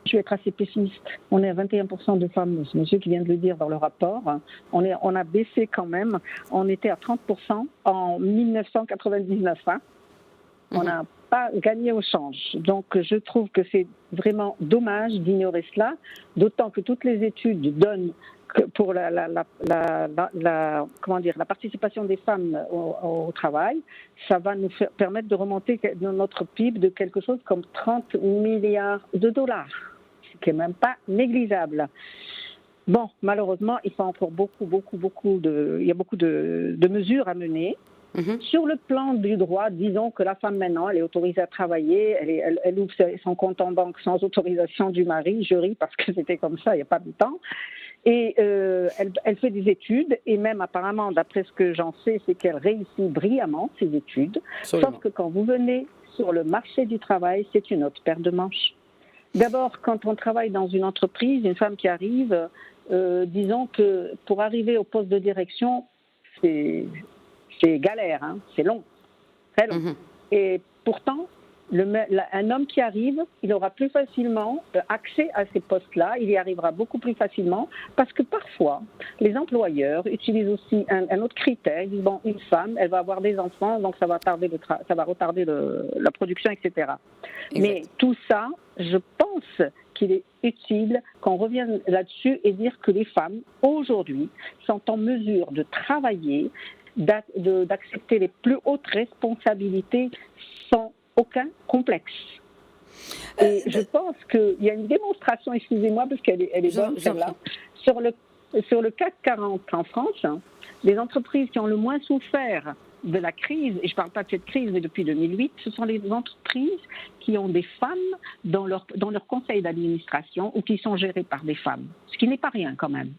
je vais être assez pessimiste. On est à 21% de femmes, c'est monsieur qui vient de le dire dans le rapport. On a baissé quand même. On était à 30% en 1999. On n'a pas gagné au change. Donc, je trouve que c'est vraiment dommage d'ignorer cela, d'autant que toutes les études donnent que pour la participation des femmes au travail, ça va nous permettre de remonter notre PIB de quelque chose comme 30 milliards de dollars, ce qui n'est même pas négligeable. Bon, malheureusement, il faut encore il y a beaucoup de mesures à mener. Sur le plan du droit, disons que la femme maintenant, elle est autorisée à travailler, elle ouvre son compte en banque sans autorisation du mari, je ris parce que c'était comme ça il n'y a pas de temps, et elle fait des études, et même apparemment, d'après ce que j'en sais, c'est qu'elle réussit brillamment ses études, sauf que quand vous venez sur le marché du travail, c'est une autre paire de manches. D'abord, quand on travaille dans une entreprise, une femme qui arrive, disons que pour arriver au poste de direction, c'est galère, c'est long, très long. Et pourtant, un homme qui arrive, il aura plus facilement accès à ces postes-là, il y arrivera beaucoup plus facilement, parce que parfois, les employeurs utilisent aussi un autre critère. Ils disent, bon, une femme, elle va avoir des enfants, donc ça va retarder la production, etc. Exact. Mais tout ça, je pense qu'il est utile qu'on revienne là-dessus et dire que les femmes, aujourd'hui, sont en mesure de travailler, d'accepter les plus hautes responsabilités sans aucun complexe. Et je pense qu'il y a une démonstration, excusez-moi, parce qu'elle est bonne, celle-là, sur le CAC 40 en France, les entreprises qui ont le moins souffert de la crise, et je ne parle pas de cette crise, mais depuis 2008, ce sont les entreprises qui ont des femmes dans leur conseil d'administration ou qui sont gérées par des femmes, ce qui n'est pas rien quand même.